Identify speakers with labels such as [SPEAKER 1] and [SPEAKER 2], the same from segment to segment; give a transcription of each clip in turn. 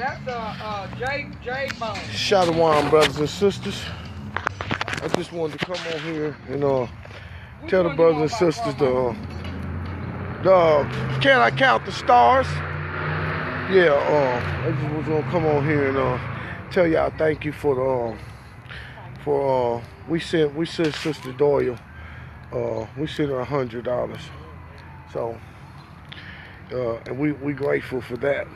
[SPEAKER 1] That's J Bone.
[SPEAKER 2] Shalom, brothers and sisters. I just wanted to come on here and tell the brothers and sisters can I count the stars? Yeah, I just was gonna come on here and tell y'all thank you for we sent Sister Doyle, we sent her $100. So and we grateful for that.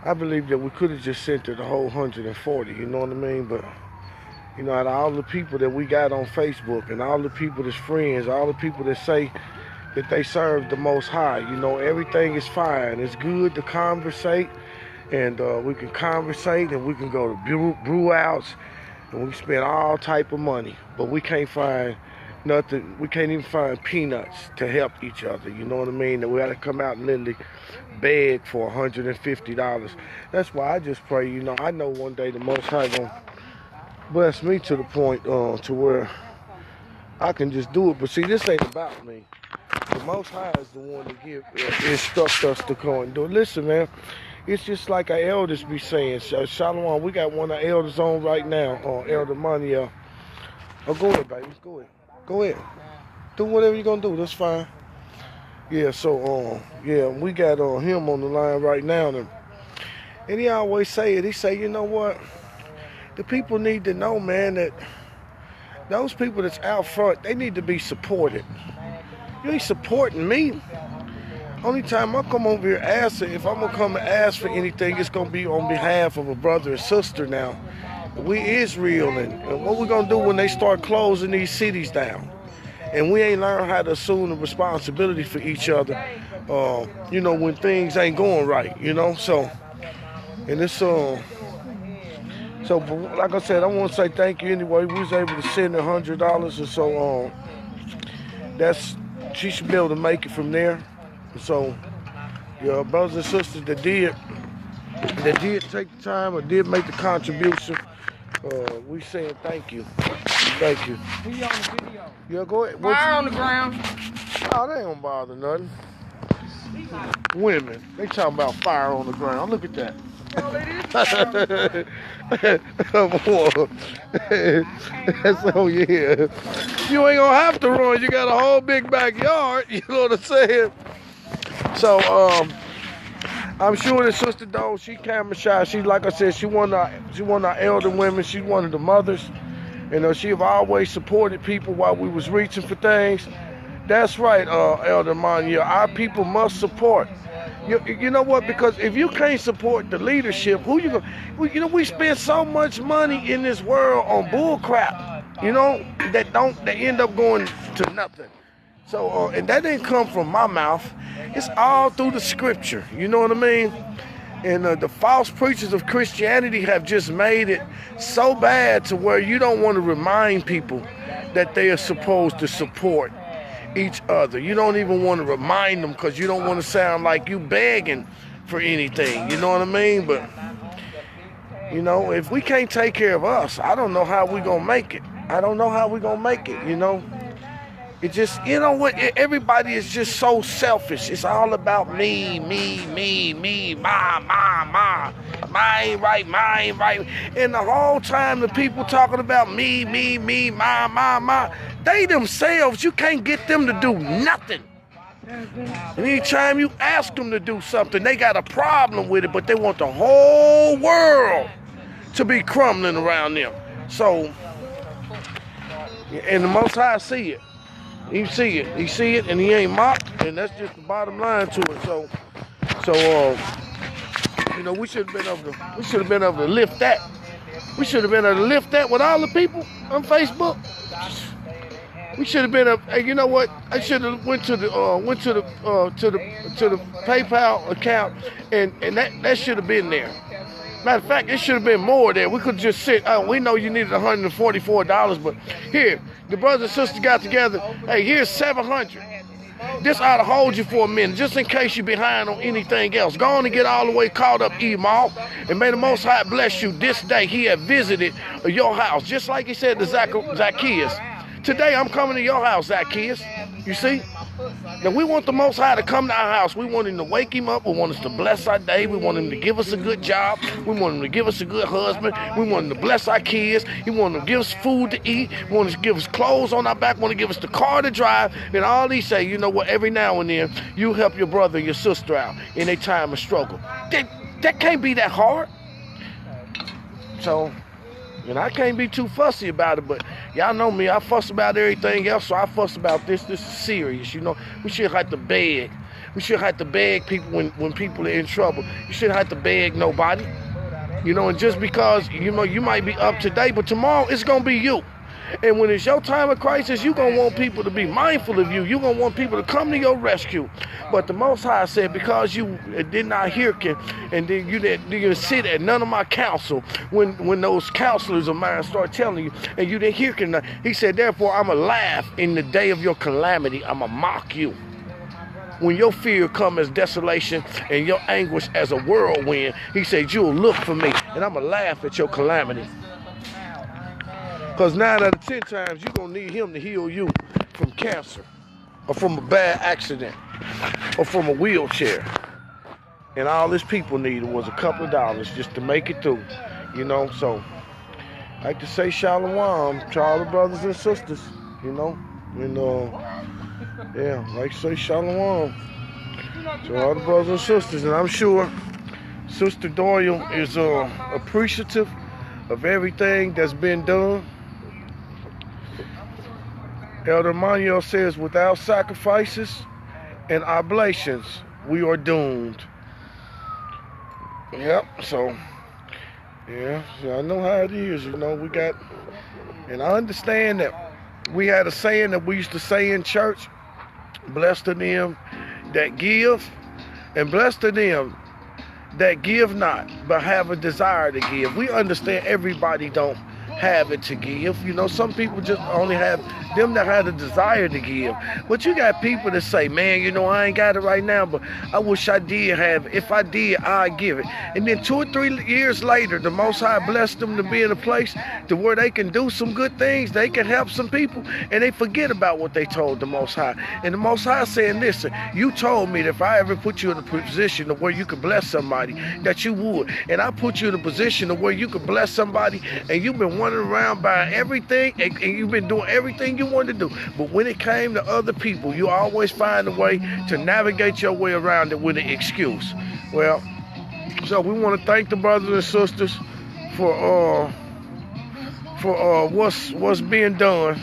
[SPEAKER 2] I believe that we could have just sent her the whole 140, you know what I mean? But you know, out of all the people that we got on Facebook and all the people that's friends, all the people that say that they serve the Most High, you know, everything is fine. It's good to conversate, and we can conversate, and we can go to brew outs, and we spend all type of money, but we can't find nothing. We can't even find peanuts to help each other, you know what I mean? That we got to come out and literally beg for $150. That's why I just pray, you know, I know one day the Most High gonna bless me to the point to where I can just do it. But see, this ain't about me. The Most High is the one to instruct us to go and do it. Listen, man, it's just like our elders be saying. Shalom, we got one of our elders on right now, Elder Maniel. Oh, go ahead, baby. Go ahead. Go ahead. Do whatever you're gonna do. That's fine. Yeah, so yeah, we got him on the line right now, and he always say it. He say, you know what? The people need to know, man, that those people that's out front, they need to be supported. You ain't supporting me. Only time I come over here asking, if I'm gonna come and ask for anything, it's gonna be on behalf of a brother and sister now. We Israel, and what we gonna do when they start closing these cities down? And we ain't learned how to assume the responsibility for each other, you know, when things ain't going right, you know? So, and it's, so like I said, I want to say thank you anyway. We was able to send $100, and so, she should be able to make it from there. And so, your brothers and sisters that did take the time or did make the contribution, we saying thank you. Thank you.
[SPEAKER 1] He on the video.
[SPEAKER 2] Yeah, go ahead.
[SPEAKER 1] Fire on the ground.
[SPEAKER 2] Oh, they don't bother nothing. Women, they talking about fire on the ground. Look at that. So yeah, you ain't gonna have to run. You got a whole big backyard. You know what I'm saying? So I'm sure that Sister Doe, she camera shy. She, like I said, she one of our elder women. She's one of the mothers. You know, she have always supported people while we was reaching for things. That's right, Elder Mania. Our people must support. You know what? Because if you can't support the leadership, who you gonna? You know, we spend so much money in this world on bull crap. You know, that end up going to nothing. So, and that didn't come from my mouth. It's all through the scripture. You know what I mean? And the false preachers of Christianity have just made it so bad to where you don't want to remind people that they are supposed to support each other. You don't even want to remind them because you don't want to sound like you begging for anything. You know what I mean? But, you know, if we can't take care of us, I don't know how we going to make it. I don't know how we going to make it, you know? It just, you know what, everybody is just so selfish. It's all about me, my ain't right. And the whole time the people talking about me, my, they themselves, you can't get them to do nothing. And anytime you ask them to do something, they got a problem with it, but they want the whole world to be crumbling around them. So, and the Most High see it. He see it, and he ain't mocked, and that's just the bottom line to it. So, you know, we should have been able to lift that. We should have been able to lift that with all the people on Facebook. We should have been hey, you know what? I should have went to the PayPal account, and that should have been there. Matter of fact, it should have been more there. We could just sit. We know you needed $144, but here, the brothers and sisters got together. Hey, here's $700. This ought to hold you for a minute, just in case you're behind on anything else. Go on and get all the way caught up, Emal, and may the Most High bless you this day. He had visited your house, just like he said to Zacchaeus. Today I'm coming to your house, Zacchaeus. You see? Now, we want the Most High to come to our house. We want him to wake him up. We want us to bless our day. We want him to give us a good job. We want him to give us a good husband. We want him to bless our kids. He want him to give us food to eat. We want him to give us clothes on our back. We want to give us the car to drive. And all these say, you know what, every now and then, you help your brother and your sister out in a time of struggle. That can't be that hard. So, and I can't be too fussy about it, but y'all know me, I fuss about everything else, so I fuss about this. This is serious, you know. We shouldn't have to beg. We shouldn't have to beg people when people are in trouble. You shouldn't have to beg nobody. You know, and just because, you know, you might be up today, but tomorrow it's going to be you. And when it's your time of crisis, you're going to want people to be mindful of you. You're going to want people to come to your rescue. But the Most High said, because you did not hearken, and then you didn't sit at none of my counsel, when those counselors of mine start telling you, and you didn't hearken, he said, therefore, I'm going to laugh in the day of your calamity. I'm going to mock you. When your fear come as desolation and your anguish as a whirlwind, he said, you'll look for me, and I'm going to laugh at your calamity. Because 9 out of 10 times, you're going to need him to heal you from cancer, or from a bad accident, or from a wheelchair. And all this people needed was a couple of dollars just to make it through, you know. So, I like to say shalom to all the brothers and sisters, you know. And, yeah, I like to say shalom to all the brothers and sisters. And I'm sure Sister Doyle is appreciative of everything that's been done. Elder Manuel says, without sacrifices and oblations, we are doomed. Yep, so, yeah, I know how it is, you know, we got, and I understand that we had a saying that we used to say in church, blessed are them that give, and blessed are them that give not, but have a desire to give. We understand everybody don't have it to give. You know, some people just only have them that have a desire to give. But you got people that say, man, you know, I ain't got it right now, but I wish I did have it. If I did, I'd give it. And then 2 or 3 years later, the Most High blessed them to be in a place to where they can do some good things. They can help some people, and they forget about what they told the Most High. And the Most High saying, listen, you told me that if I ever put you in a position of where you could bless somebody, that you would. And I put you in a position of where you could bless somebody, and you've been running around buying everything, and you've been doing everything you wanted to do. But when it came to other people, you always find a way to navigate your way around it with an excuse. Well, so we want to thank the brothers and sisters for what's being done,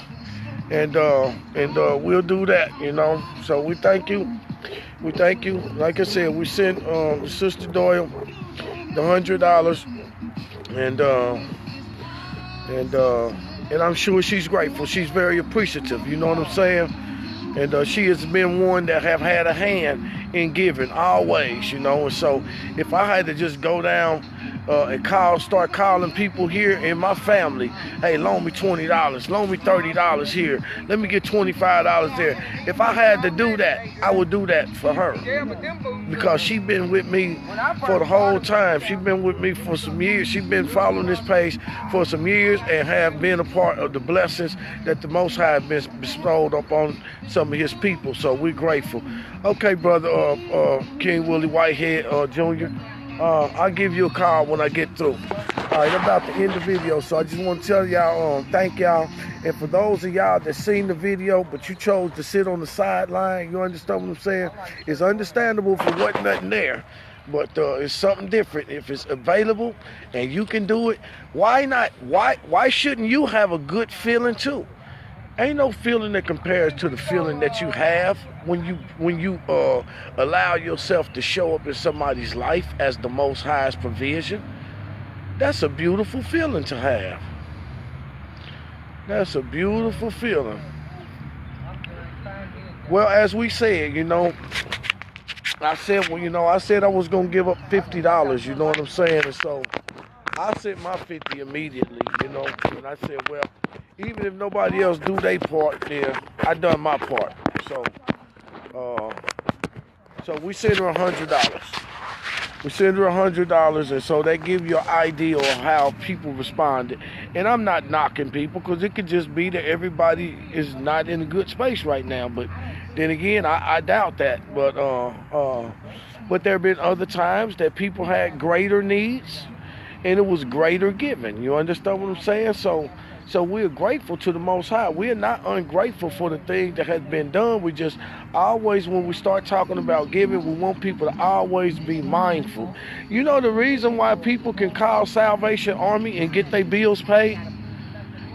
[SPEAKER 2] and we'll do that, you know. So we thank you. We thank you. Like I said, we sent Sister Doyle the $100, and I'm sure she's grateful. She's very appreciative, you know what I'm saying? And she has been one that have had a hand in giving always, you know. And so if I had to just go down and start calling people here in my family, hey, loan me $20, loan me $30 here, let me get $25 there. If I had to do that, I would do that for her, because she been with me for the whole time. She been with me for some years. She been following this page for some years, and have been a part of the blessings that the Most High has been bestowed upon some of his people. So we're grateful. Okay, brother King Willie Whitehead Jr., I'll give you a call when I get through. All right, I'm about to end the video, so I just want to tell y'all, thank y'all. And for those of y'all that seen the video, but you chose to sit on the sideline, you understand what I'm saying? It's understandable if there wasn't nothing there, but it's something different. If it's available and you can do it, why not? Why shouldn't you have a good feeling too? Ain't no feeling that compares to the feeling that you have when you allow yourself to show up in somebody's life as the Most High's provision. That's a beautiful feeling to have. That's a beautiful feeling. Well, as we said, you know, I said I was gonna give up $50. You know what I'm saying? And so I sent my 50 immediately. You know, and I said, well, even if nobody else do their part, then I done my part. So, so we sent her $100. We sent her $100, and so that give you an idea of how people responded. And I'm not knocking people, because it could just be that everybody is not in a good space right now. But Then again, I doubt that. But there have been other times that people had greater needs, and it was greater giving. You understand what I'm saying? So we're grateful to the Most High. We're not ungrateful for the things that has been done. We just always, when we start talking about giving, we want people to always be mindful. You know the reason why people can call Salvation Army and get their bills paid?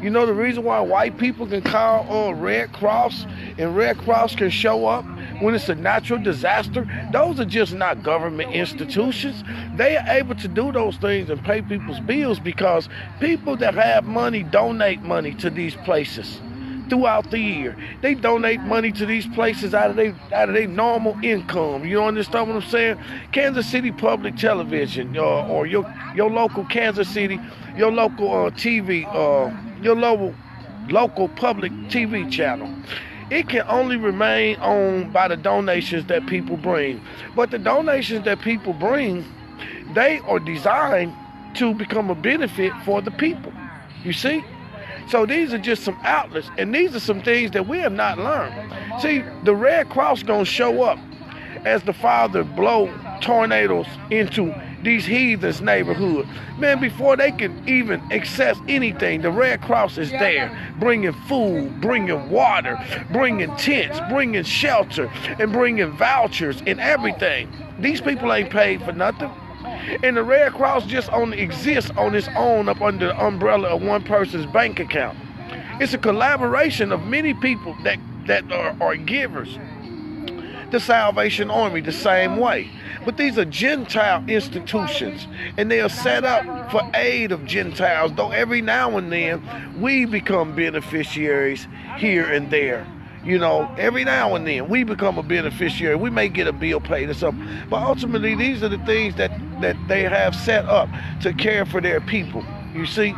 [SPEAKER 2] You know the reason why white people can call Red Cross and Red Cross can show up when it's a natural disaster? Those are just not government institutions. They are able to do those things and pay people's bills because people that have money donate money to these places throughout the year. They donate money to these places out of their normal income. You understand what I'm saying? Kansas City Public Television or your local Kansas City, your local TV, your local public TV channel. It can only remain owned by the donations that people bring. But the donations that people bring, they are designed to become a benefit for the people. You see? So these are just some outlets, and these are some things that we have not learned. See, the Red Cross gonna show up as the Father blow tornadoes into these heathens' neighborhood. Man, before they can even access anything, the Red Cross is there, bringing food, bringing water, bringing tents, bringing shelter, and bringing vouchers and everything. These people ain't paid for nothing. And the Red Cross just only exists on its own up under the umbrella of one person's bank account. It's a collaboration of many people that are givers. The Salvation Army the same way. But these are Gentile institutions, and they are set up for aid of Gentiles, though every now and then we become beneficiaries here and there. You know, every now and then we become a beneficiary. We may get a bill paid or something. But ultimately, these are the things that they have set up to care for their people, you see?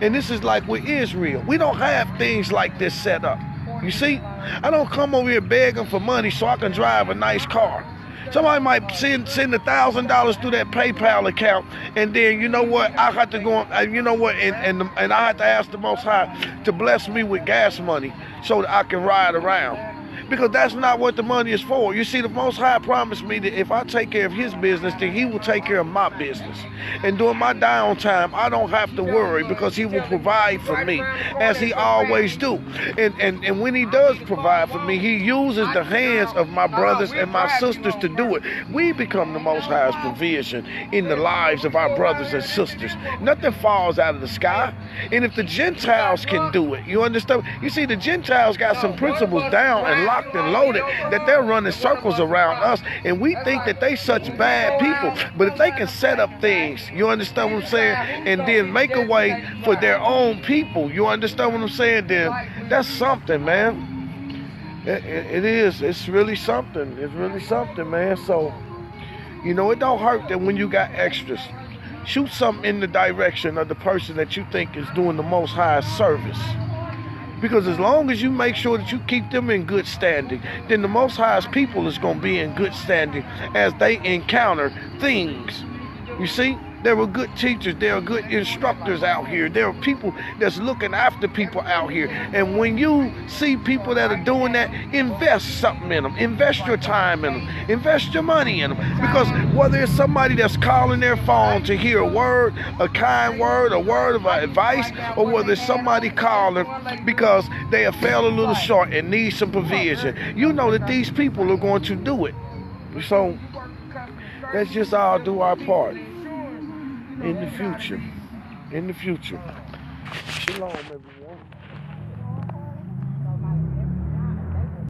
[SPEAKER 2] And this is like with Israel. We don't have things like this set up. You see? I don't come over here begging for money so I can drive a nice car. Somebody might send $1,000 through that PayPal account, and then you know what? I have to go. You know what? And I have to ask the Most High to bless me with gas money so that I can ride around. Because that's not what the money is for. You see, the Most High promised me that if I take care of His business, then He will take care of my business. And during my downtime, I don't have to worry because He will provide for me, as He always do. And when He does provide for me, He uses the hands of my brothers and my sisters to do it. We become the Most High's provision in the lives of our brothers and sisters. Nothing falls out of the sky. And if the Gentiles can do it, you understand? You see, the Gentiles got some principles down and locked and loaded that they're running circles around us, and we think that they such bad people. But if they can set up things, you understand what I'm saying, and then make a way for their own people, you understand what I'm saying, then that's something, man. It is. It's really something. It's really something, man. So, you know, it don't hurt that when you got extras, shoot something in the direction of the person that you think is doing the Most High service. Because as long as you make sure that you keep them in good standing, then the Most High's people is going to be in good standing as they encounter things. You see? There are good teachers. There are good instructors out here. There are people that's looking after people out here. And when you see people that are doing that, invest something in them. Invest your time in them. Invest your money in them. Because whether it's somebody that's calling their phone to hear a word, a kind word, a word of advice, or whether it's somebody calling because they have fell a little short and need some provision, you know that these people are going to do it. So let's just all do our part. In the future. Shalom, everyone.